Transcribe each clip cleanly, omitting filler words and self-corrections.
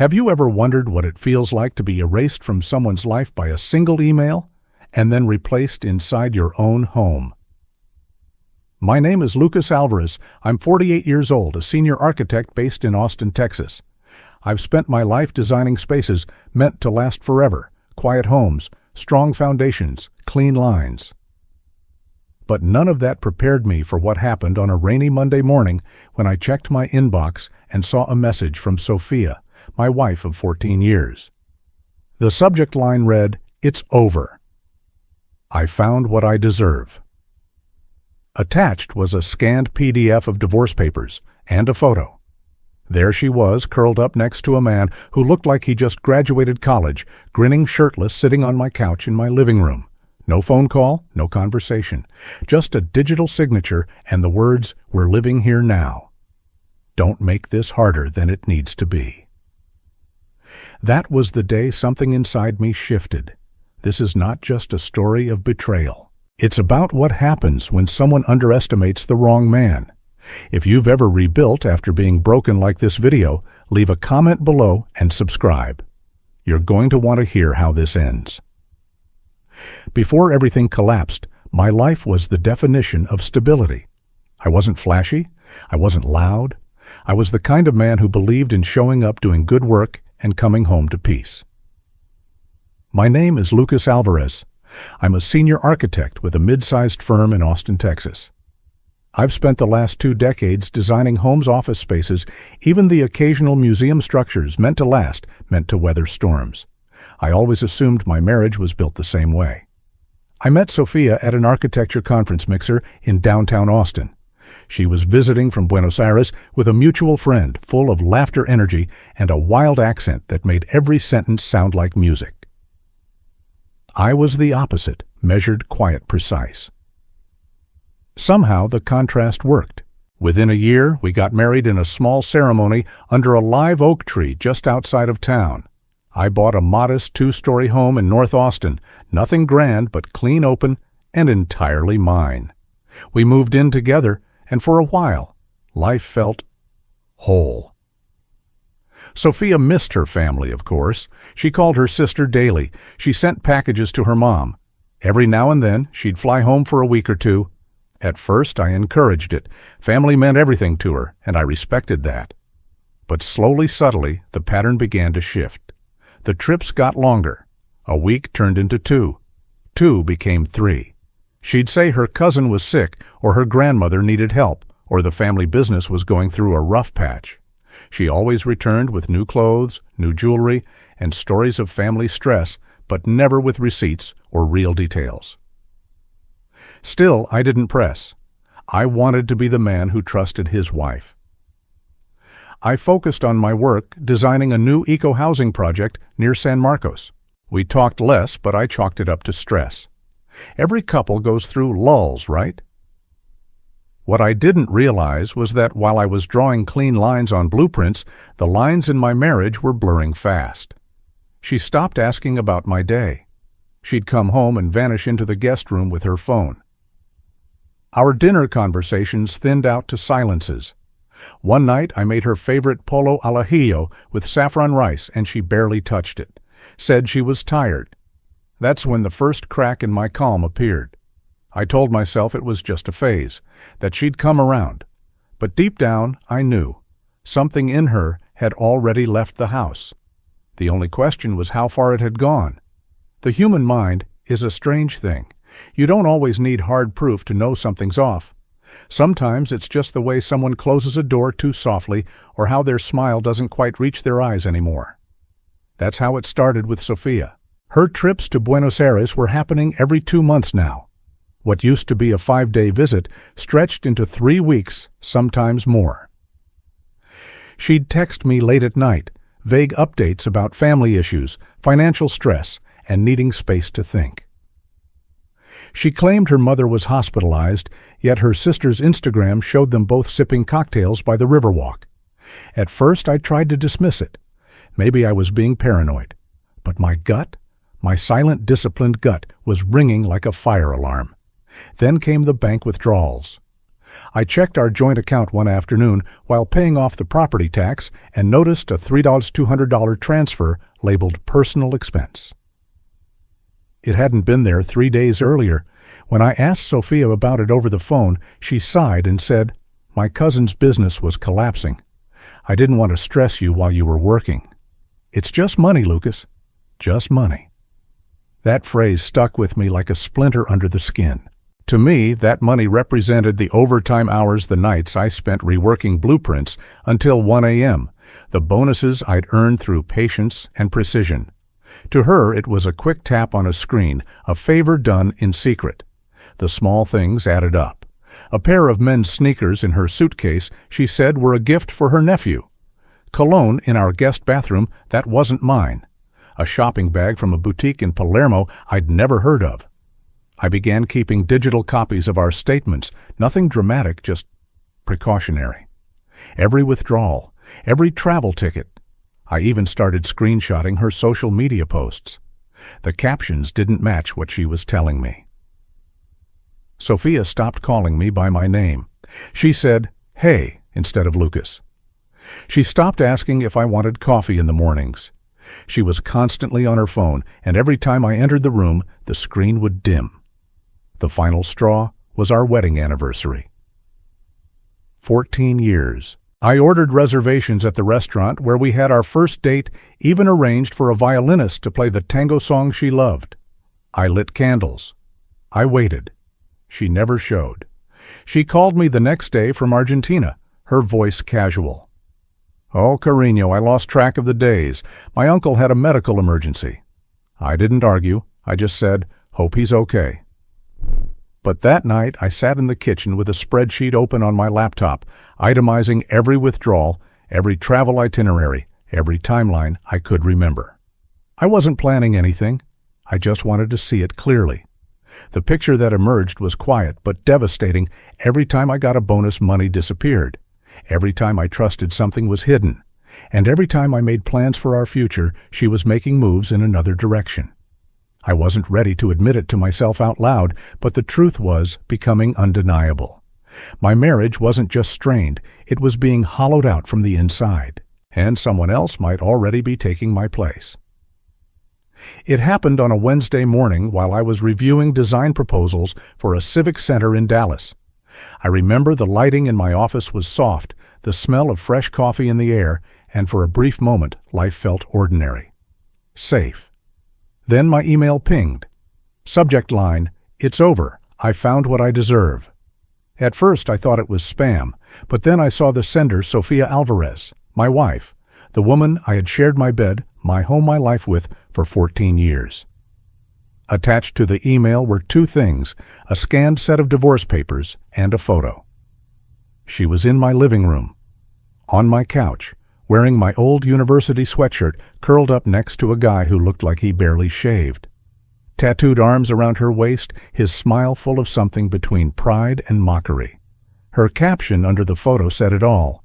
Have you ever wondered what it feels like to be erased from someone's life by a single email and then replaced inside your own home? My name is Lucas Álvarez. I'm 48 years old, a senior architect based in Austin, Texas. I've spent my life designing spaces meant to last forever, quiet homes, strong foundations, clean lines. But none of that prepared me for what happened on a rainy Monday morning when I checked my inbox and saw a message from Sophia, my wife of 14 years. The subject line read, "It's over. I found what I deserve." Attached was a scanned PDF of divorce papers and a photo. There she was, curled up next to a man who looked like he just graduated college, grinning shirtless, sitting on my couch in my living room. No phone call, no conversation, just a digital signature and the words, "We're living here now. Don't make this harder than it needs to be." That was the day something inside me shifted. This is not just a story of betrayal. It's about what happens when someone underestimates the wrong man. If you've ever rebuilt after being broken like this video, leave a comment below and subscribe. You're going to want to hear how this ends. Before everything collapsed, my life was the definition of stability. I wasn't flashy. I wasn't loud. I was the kind of man who believed in showing up, doing good work, and coming home to peace. My name is Lucas Álvarez. I'm a senior architect with a mid-sized firm in Austin, Texas. I've spent the last 2 decades designing homes, office spaces, even the occasional museum structures meant to last, meant to weather storms. I always assumed my marriage was built the same way. I met Sophia at an architecture conference mixer in downtown Austin. She was visiting from Buenos Aires with a mutual friend, full of laughter, energy, and a wild accent that made every sentence sound like music. I was the opposite, measured, quiet, precise. Somehow the contrast worked. Within a year, we got married in a small ceremony under a live oak tree just outside of town. I bought a modest 2-story home in North Austin, nothing grand but clean, open, and entirely mine. We moved in together, and for a while, life felt whole. Sophia missed her family, of course. She called her sister daily. She sent packages to her mom. Every now and then, she'd fly home for a week or 2. At first, I encouraged it. Family meant everything to her, and I respected that. But slowly, subtly, the pattern began to shift. The trips got longer. A week turned into 2. 2 became 3. She'd say her cousin was sick, or her grandmother needed help, or the family business was going through a rough patch. She always returned with new clothes, new jewelry, and stories of family stress, but never with receipts or real details. Still, I didn't press. I wanted to be the man who trusted his wife. I focused on my work, designing a new eco-housing project near San Marcos. We talked less, but I chalked it up to stress. Every couple goes through lulls, right? What I didn't realize was that while I was drawing clean lines on blueprints, the lines in my marriage were blurring fast. She stopped asking about my day. She'd come home and vanish into the guest room with her phone. Our dinner conversations thinned out to silences. One night I made her favorite polo al ajillo with saffron rice, and she barely touched it. Said she was tired. That's when the first crack in my calm appeared. I told myself it was just a phase, that she'd come around. But deep down, I knew. Something in her had already left the house. The only question was how far it had gone. The human mind is a strange thing. You don't always need hard proof to know something's off. Sometimes it's just the way someone closes a door too softly, or how their smile doesn't quite reach their eyes anymore. That's how it started with Sophia. Her trips to Buenos Aires were happening every 2 months now. What used to be a 5-day visit stretched into 3 weeks, sometimes more. She'd text me late at night, vague updates about family issues, financial stress, and needing space to think. She claimed her mother was hospitalized, yet her sister's Instagram showed them both sipping cocktails by the Riverwalk. At first, I tried to dismiss it. Maybe I was being paranoid. But my gut, my silent, disciplined gut, was ringing like a fire alarm. Then came the bank withdrawals. I checked our joint account one afternoon while paying off the property tax and noticed a $3,200 transfer labeled personal expense. It hadn't been there 3 days earlier. When I asked Sophia about it over the phone, she sighed and said, "My cousin's business was collapsing. I didn't want to stress you while you were working. It's just money, Lucas. Just money." That phrase stuck with me like a splinter under the skin. To me, that money represented the overtime hours the nights I spent reworking blueprints until 1 a.m., the bonuses I'd earned through patience and precision. To her, it was a quick tap on a screen, a favor done in secret. The small things added up. A pair of men's sneakers in her suitcase, she said, were a gift for her nephew. Cologne in our guest bathroom, that wasn't mine. A shopping bag from a boutique in Palermo I'd never heard of. I began keeping digital copies of our statements, nothing dramatic, just precautionary. Every withdrawal, every travel ticket. I even started screenshotting her social media posts. The captions didn't match what she was telling me. Sophia stopped calling me by my name. She said, "Hey," instead of Lucas. She stopped asking if I wanted coffee in the mornings. She was constantly on her phone, and every time I entered the room, the screen would dim. The final straw was our wedding anniversary. 14 years. I ordered reservations at the restaurant where we had our first date, even arranged for a violinist to play the tango song she loved. I lit candles. I waited. She never showed. She called me the next day from Argentina, her voice casual. "Oh, Carino, I lost track of the days. My uncle had a medical emergency." I didn't argue. I just said, "Hope he's okay." But that night, I sat in the kitchen with a spreadsheet open on my laptop, itemizing every withdrawal, every travel itinerary, every timeline I could remember. I wasn't planning anything. I just wanted to see it clearly. The picture that emerged was quiet but devastating. Every time I got a bonus, money disappeared. Every time I trusted, something was hidden. And every time I made plans for our future, she was making moves in another direction. I wasn't ready to admit it to myself out loud, but the truth was becoming undeniable. My marriage wasn't just strained, it was being hollowed out from the inside, and someone else might already be taking my place. It happened on a Wednesday morning while I was reviewing design proposals for a civic center in Dallas. I remember the lighting in my office was soft, the smell of fresh coffee in the air, and for a brief moment life felt ordinary. Safe. Then my email pinged. Subject line, "It's over. I found what I deserve." At first I thought it was spam, but then I saw the sender, Sophia Álvarez, my wife, the woman I had shared my bed, my home, my life with for 14 years. Attached to the email were two things, a scanned set of divorce papers and a photo. She was in my living room, on my couch, wearing my old university sweatshirt, curled up next to a guy who looked like he barely shaved. Tattooed arms around her waist, his smile full of something between pride and mockery. Her caption under the photo said it all.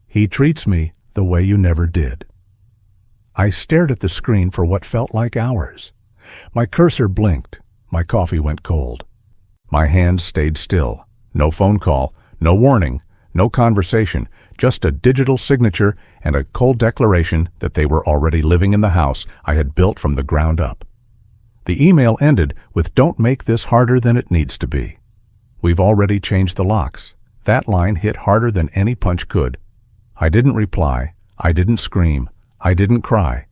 "He treats me the way you never did." I stared at the screen for what felt like hours. My cursor blinked. My coffee went cold. My hands stayed still. No phone call, no warning, no conversation, just a digital signature and a cold declaration that they were already living in the house I had built from the ground up. The email ended with, "Don't make this harder than it needs to be. We've already changed the locks." That line hit harder than any punch could. I didn't reply. I didn't scream. I didn't cry.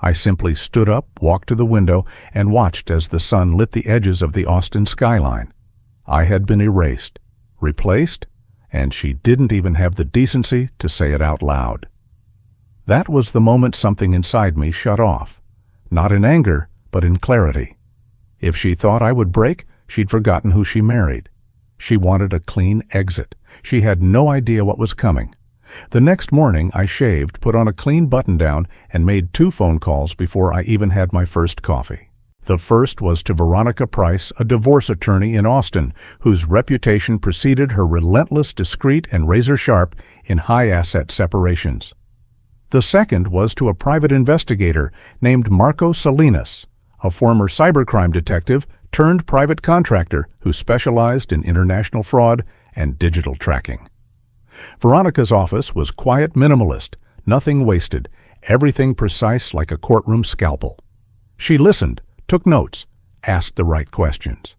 I simply stood up, walked to the window, and watched as the sun lit the edges of the Austin skyline. I had been erased, replaced, and she didn't even have the decency to say it out loud. That was the moment something inside me shut off, not in anger, but in clarity. If she thought I would break, she'd forgotten who she married. She wanted a clean exit. She had no idea what was coming. The next morning, I shaved, put on a clean button-down, and made 2 phone calls before I even had my first coffee. The first was to Veronica Price, a divorce attorney in Austin, whose reputation preceded her relentless, discreet, and razor-sharp in high-asset separations. The second was to a private investigator named Marco Salinas, a former cybercrime detective turned private contractor who specialized in international fraud and digital tracking. Veronica's office was quiet minimalist, nothing wasted, everything precise like a courtroom scalpel. She listened, took notes, asked the right questions.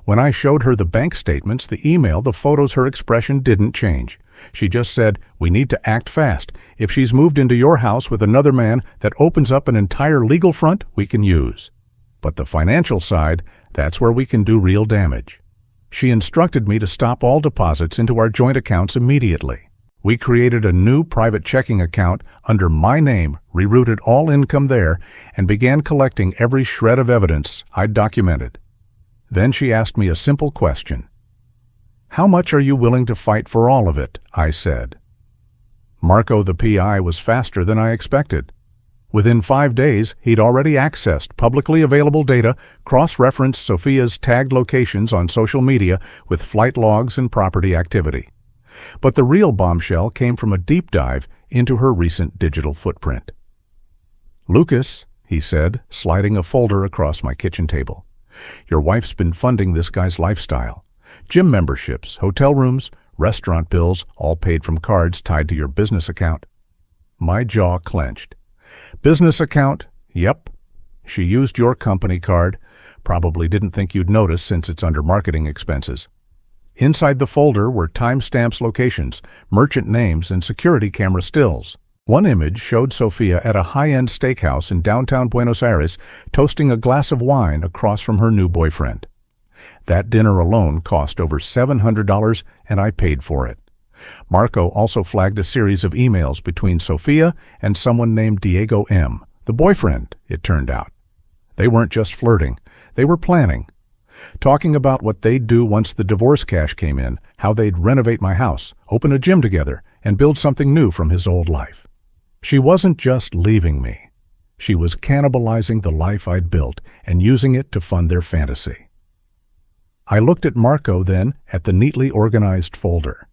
When I showed her the bank statements, the email, the photos, her expression didn't change. She just said, "We need to act fast. If she's moved into your house with another man, that opens up an entire legal front we can use. But the financial side, that's where we can do real damage." She instructed me to stop all deposits into our joint accounts immediately. We created a new private checking account under my name, rerouted all income there, and began collecting every shred of evidence I'd documented. Then she asked me a simple question. "How much are you willing to fight for all of it?" I said. Marco, the PI, was faster than I expected. Within 5 days, he'd already accessed publicly available data, cross-referenced Sophia's tagged locations on social media with flight logs and property activity. But the real bombshell came from a deep dive into her recent digital footprint. "Lucas," he said, sliding a folder across my kitchen table, "your wife's been funding this guy's lifestyle. Gym memberships, hotel rooms, restaurant bills, all paid from cards tied to your business account." My jaw clenched. "Business account? Yep. She used your company card. Probably didn't think you'd notice since it's under marketing expenses." Inside the folder were timestamps, locations, merchant names, and security camera stills. One image showed Sophia at a high-end steakhouse in downtown Buenos Aires toasting a glass of wine across from her new boyfriend. That dinner alone cost over $700, and I paid for it. Marco also flagged a series of emails between Sophia and someone named Diego M., the boyfriend, it turned out. They weren't just flirting, they were planning. Talking about what they'd do once the divorce cash came in, how they'd renovate my house, open a gym together, and build something new from his old life. She wasn't just leaving me. She was cannibalizing the life I'd built and using it to fund their fantasy. I looked at Marco, then at the neatly organized folder.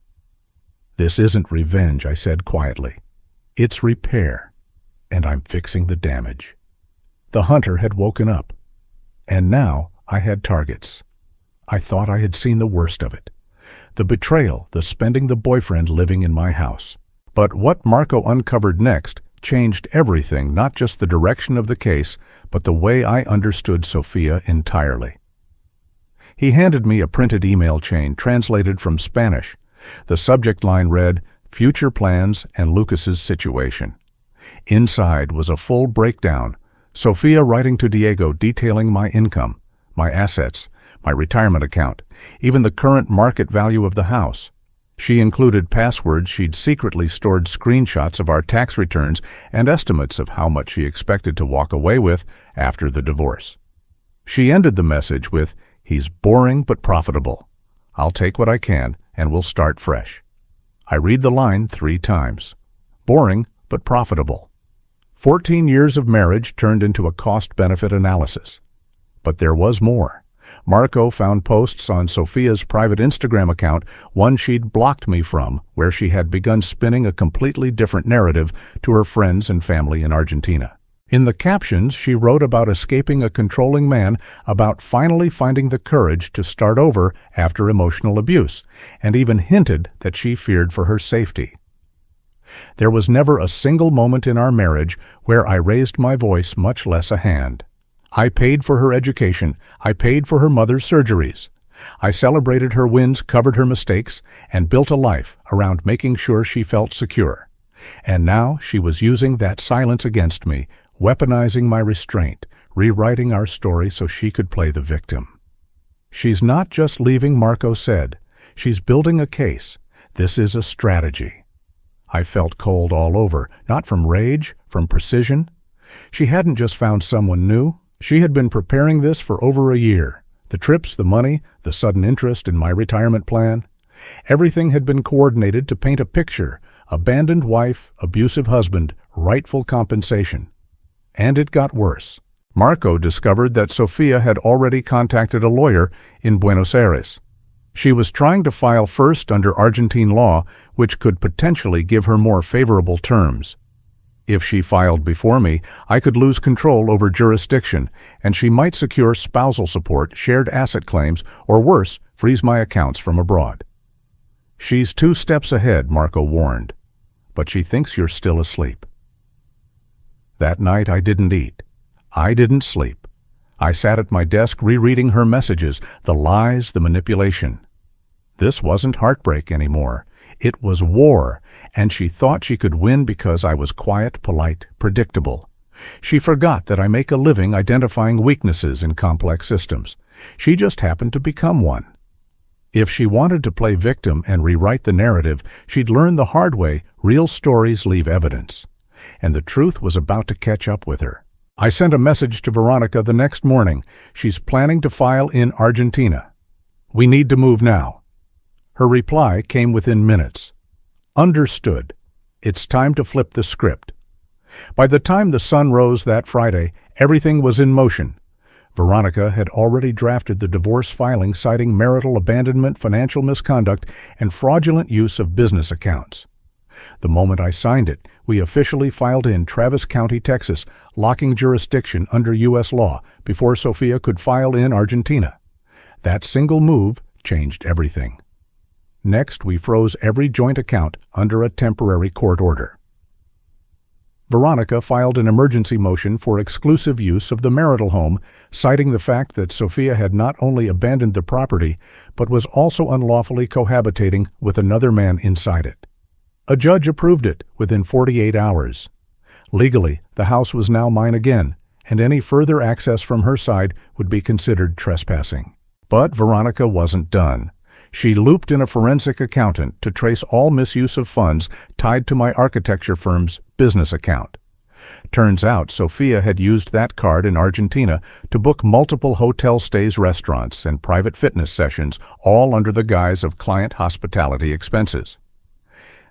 "This isn't revenge," I said quietly. "It's repair, and I'm fixing the damage." The hunter had woken up, and now I had targets. I thought I had seen the worst of it. The betrayal, the spending the boyfriend living in my house. But what Marco uncovered next changed everything, not just the direction of the case, but the way I understood Sophia entirely. He handed me a printed email chain translated from Spanish. The subject line read, "Future Plans and Lucas's Situation." Inside was a full breakdown, Sophia writing to Diego detailing my income, my assets, my retirement account, even the current market value of the house. She included passwords she'd secretly stored, screenshots of our tax returns, and estimates of how much she expected to walk away with after the divorce. She ended the message with, "He's boring but profitable. I'll take what I can, and we'll start fresh." I read the line 3 times. Boring but profitable. 14 years of marriage turned into a cost-benefit analysis. But there was more. Marco found posts on Sophia's private Instagram account, one she'd blocked me from, where she had begun spinning a completely different narrative to her friends and family in Argentina. In the captions, she wrote about escaping a controlling man, about finally finding the courage to start over after emotional abuse, and even hinted that she feared for her safety. There was never a single moment in our marriage where I raised my voice, much less a hand. I paid for her education. I paid for her mother's surgeries. I celebrated her wins, covered her mistakes, and built a life around making sure she felt secure. And now she was using that silence against me, weaponizing my restraint, rewriting our story so she could play the victim. "She's not just leaving," Marco said. "She's building a case. This is a strategy." I felt cold all over, not from rage, from precision. She hadn't just found someone new. She had been preparing this for over a year. The trips, the money, the sudden interest in my retirement plan. Everything had been coordinated to paint a picture: abandoned wife, abusive husband, rightful compensation. And it got worse. Marco discovered that Sophia had already contacted a lawyer in Buenos Aires. She was trying to file first under Argentine law, which could potentially give her more favorable terms. If she filed before me, I could lose control over jurisdiction, and she might secure spousal support, shared asset claims, or worse, freeze my accounts from abroad. She's 2 steps ahead, Marco warned, but she thinks you're still asleep. That night I didn't eat. I didn't sleep. I sat at my desk rereading her messages, the lies, the manipulation. This wasn't heartbreak anymore. It was war, and she thought she could win because I was quiet, polite, predictable. She forgot that I make a living identifying weaknesses in complex systems. She just happened to become one. If she wanted to play victim and rewrite the narrative, she'd learn the hard way real stories leave evidence. And the truth was about to catch up with her. I sent a message to Veronica the next morning. She's planning to file in Argentina. We need to move now. Her reply came within minutes. Understood. It's time to flip the script. By the time the sun rose that Friday, everything was in motion. Veronica had already drafted the divorce filing citing marital abandonment, financial misconduct, and fraudulent use of business accounts. The moment I signed it, we officially filed in Travis County, Texas, locking jurisdiction under U.S. law before Sophia could file in Argentina. That single move changed everything. Next, we froze every joint account under a temporary court order. Veronica filed an emergency motion for exclusive use of the marital home, citing the fact that Sophia had not only abandoned the property, but was also unlawfully cohabitating with another man inside it. A judge approved it within 48 hours. Legally, the house was now mine again, and any further access from her side would be considered trespassing. But Veronica wasn't done. She looped in a forensic accountant to trace all misuse of funds tied to my architecture firm's business account. Turns out Sophia had used that card in Argentina to book multiple hotel stays, restaurants, and private fitness sessions, all under the guise of client hospitality expenses.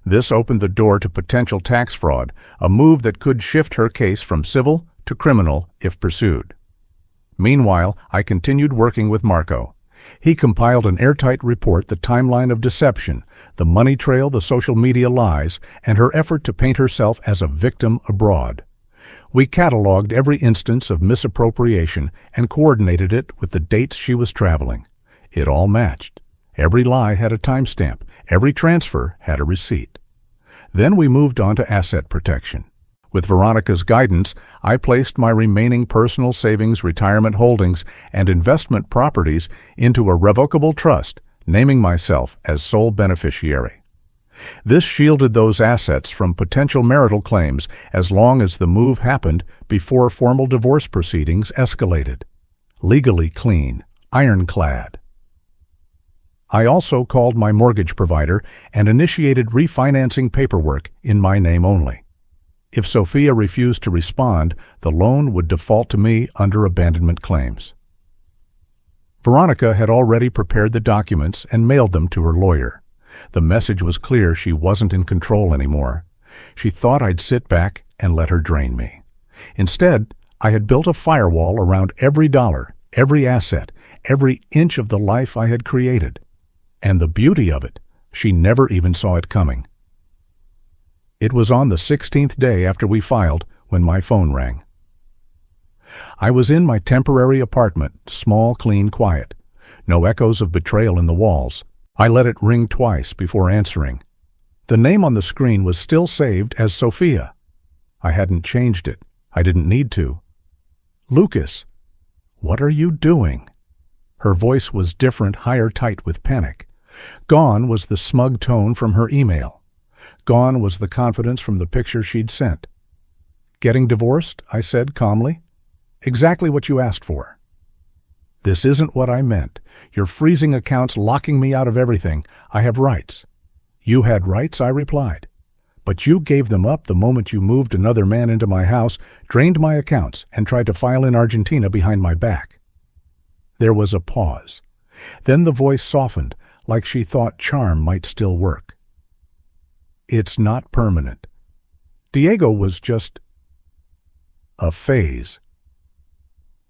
This opened the door to potential tax fraud, a move that could shift her case from civil to criminal if pursued. Meanwhile, I continued working with Marco. He compiled an airtight report, the timeline of deception, the money trail, the social media lies, and her effort to paint herself as a victim abroad. We cataloged every instance of misappropriation and coordinated it with the dates she was traveling. It all matched. Every lie had a timestamp. Every transfer had a receipt. Then we moved on to asset protection. With Veronica's guidance, I placed my remaining personal savings, retirement holdings, and investment properties into a revocable trust, naming myself as sole beneficiary. This shielded those assets from potential marital claims as long as the move happened before formal divorce proceedings escalated. Legally clean, ironclad. I also called my mortgage provider and initiated refinancing paperwork in my name only. If Sophia refused to respond, the loan would default to me under abandonment claims. Veronica had already prepared the documents and mailed them to her lawyer. The message was clear: she wasn't in control anymore. She thought I'd sit back and let her drain me. Instead, I had built a firewall around every dollar, every asset, every inch of the life I had created. And the beauty of it, she never even saw it coming. It was on the 16th day after we filed when my phone rang. I was in my temporary apartment, small, clean, quiet. No echoes of betrayal in the walls. I let it ring twice before answering. The name on the screen was still saved as Sophia. I hadn't changed it. I didn't need to. Lucas, what are you doing? Her voice was different, higher, tight with panic. Gone was the smug tone from her email. Gone was the confidence from the picture she'd sent. Getting divorced, I said calmly. Exactly what you asked for. This isn't what I meant. You're freezing accounts, locking me out of everything. I have rights. You had rights, I replied. But you gave them up the moment you moved another man into my house, drained my accounts, and tried to file in Argentina behind my back. There was a pause. Then the voice softened, like she thought charm might still work. It's not permanent. Diego was just a phase.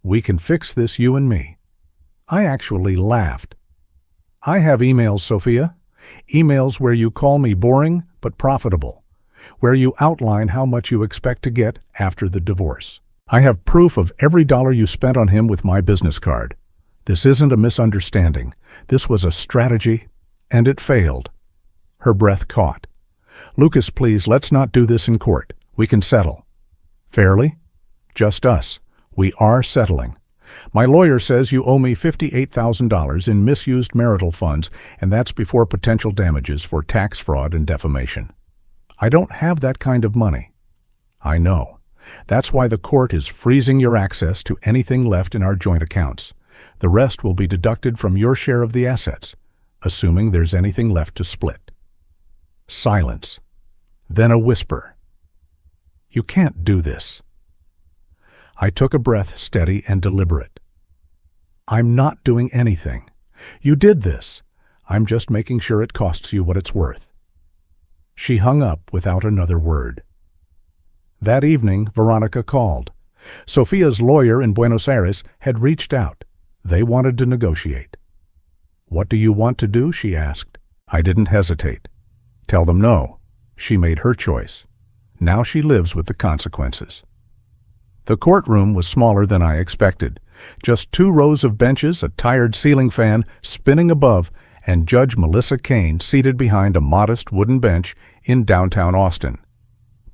We can fix this, you and me. I actually laughed. I have emails, Sophia. Emails where you call me boring but profitable, where you outline how much you expect to get after the divorce. I have proof of every dollar you spent on him with my business card. This isn't a misunderstanding. This was a strategy, and it failed. Her breath caught. "Lucas, please, let's not do this in court. We can settle." "Fairly?" "Just us. We are settling. My lawyer says you owe me $58,000 in misused marital funds, and that's before potential damages for tax fraud and defamation. I don't have that kind of money." "I know. That's why the court is freezing your access to anything left in our joint accounts. The rest will be deducted from your share of the assets, assuming there's anything left to split." Silence. Then a whisper. "You can't do this." I took a breath, steady and deliberate. "I'm not doing anything. You did this. I'm just making sure it costs you what it's worth." She hung up without another word. That evening, Veronica called. Sophia's lawyer in Buenos Aires had reached out. They wanted to negotiate. "What do you want to do?" she asked. I didn't hesitate. "Tell them no." She made her choice. Now she lives with the consequences. The courtroom was smaller than I expected. Just 2 rows of benches, a tired ceiling fan spinning above, and Judge Melissa Kane seated behind a modest wooden bench in downtown Austin.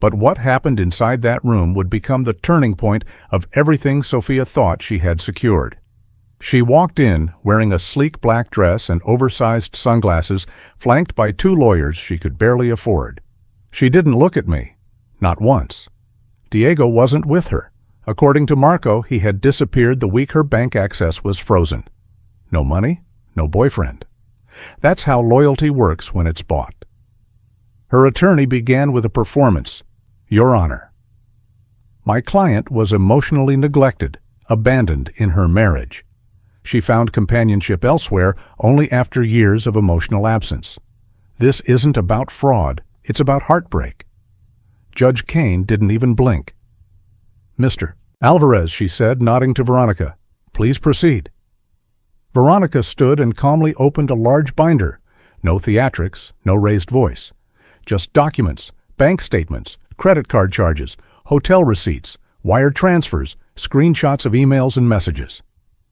But what happened inside that room would become the turning point of everything Sophia thought she had secured. She walked in wearing a sleek black dress and oversized sunglasses, flanked by 2 lawyers she could barely afford. She didn't look at me. Not once. Diego wasn't with her. According to Marco, he had disappeared the week her bank access was frozen. No money, no boyfriend. That's how loyalty works when it's bought. Her attorney began with a performance. "Your Honor." My client was emotionally neglected, abandoned in her marriage. She found companionship elsewhere only after years of emotional absence. This isn't about fraud, it's about heartbreak. Judge Kane didn't even blink. "Mr. Álvarez," she said, nodding to Veronica. "Please proceed." Veronica stood and calmly opened a large binder. No theatrics, no raised voice. Just documents, bank statements, credit card charges, hotel receipts, wire transfers, screenshots of emails and messages.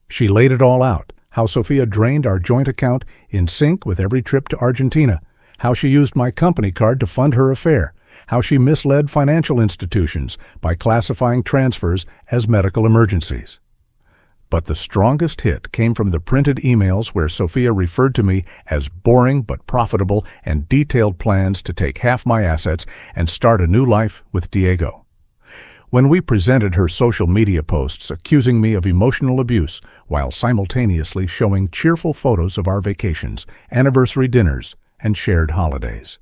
She laid it all out, how Sophia drained our joint account in sync with every trip to Argentina, how she used my company card to fund her affair, how she misled financial institutions by classifying transfers as medical emergencies. But the strongest hit came from the printed emails where Sophia referred to me as boring but profitable and detailed plans to take half my assets and start a new life with Diego. When we presented her social media posts accusing me of emotional abuse while simultaneously showing cheerful photos of our vacations, anniversary dinners, and shared holidays.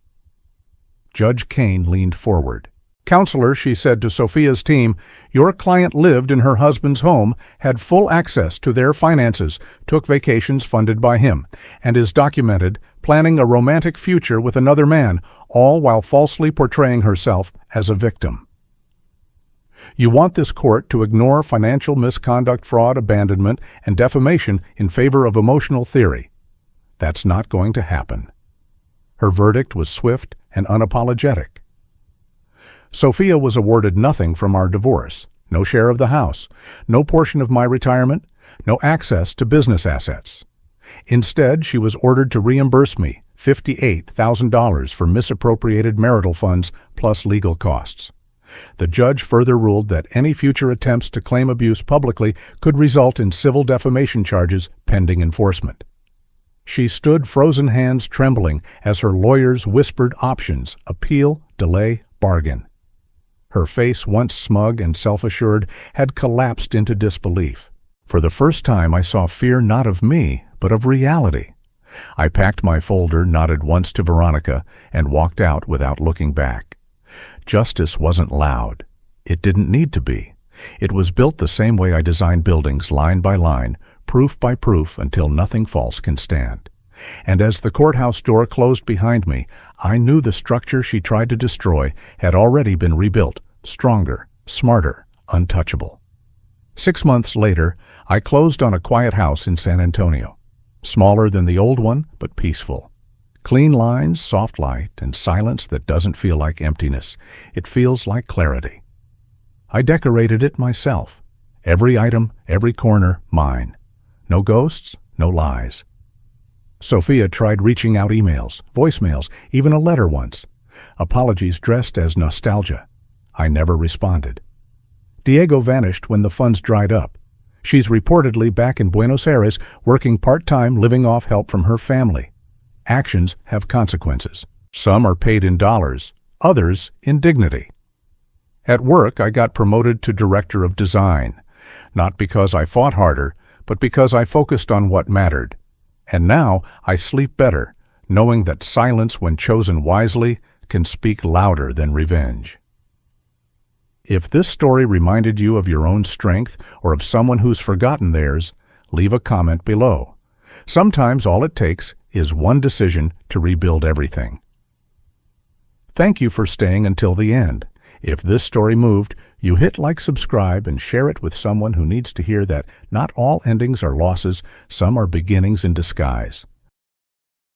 Judge Kane leaned forward. "Counselor," she said to Sophia's team, "your client lived in her husband's home, had full access to their finances, took vacations funded by him, and is documented planning a romantic future with another man, all while falsely portraying herself as a victim. You want this court to ignore financial misconduct, fraud, abandonment, and defamation in favor of emotional theory. That's not going to happen." Her verdict was swift and unapologetic. Sophia was awarded nothing from our divorce, no share of the house, no portion of my retirement, no access to business assets. Instead, she was ordered to reimburse me $58,000 for misappropriated marital funds plus legal costs. The judge further ruled that any future attempts to claim abuse publicly could result in civil defamation charges pending enforcement. She stood, frozen hands trembling, as her lawyers whispered options: appeal, delay, bargain. Her face, once smug and self-assured, had collapsed into disbelief. For the first time I saw fear not of me, but of reality. I packed my folder, nodded once to Veronica, and walked out without looking back. Justice wasn't loud. It didn't need to be. It was built the same way I design buildings, line by line, proof by proof, until nothing false can stand. And as the courthouse door closed behind me, I knew the structure she tried to destroy had already been rebuilt, stronger, smarter, untouchable. 6 months later, I closed on a quiet house in San Antonio. Smaller than the old one, but peaceful. Clean lines, soft light, and silence that doesn't feel like emptiness. It feels like clarity. I decorated it myself. Every item, every corner, mine. No ghosts, no lies. Sophia tried reaching out emails, voicemails, even a letter once. Apologies dressed as nostalgia. I never responded. Diego vanished when the funds dried up. She's reportedly back in Buenos Aires, working part-time, living off help from her family. Actions have consequences. Some are paid in dollars, others in dignity. At work, I got promoted to director of design, not because I fought harder, but because I focused on what mattered. And now I sleep better, knowing that silence, when chosen wisely, can speak louder than revenge. If this story reminded you of your own strength or of someone who's forgotten theirs, leave a comment below. Sometimes all it takes is one decision to rebuild everything. Thank you for staying until the end. If this story moved, you hit like, subscribe, and share it with someone who needs to hear that not all endings are losses, some are beginnings in disguise.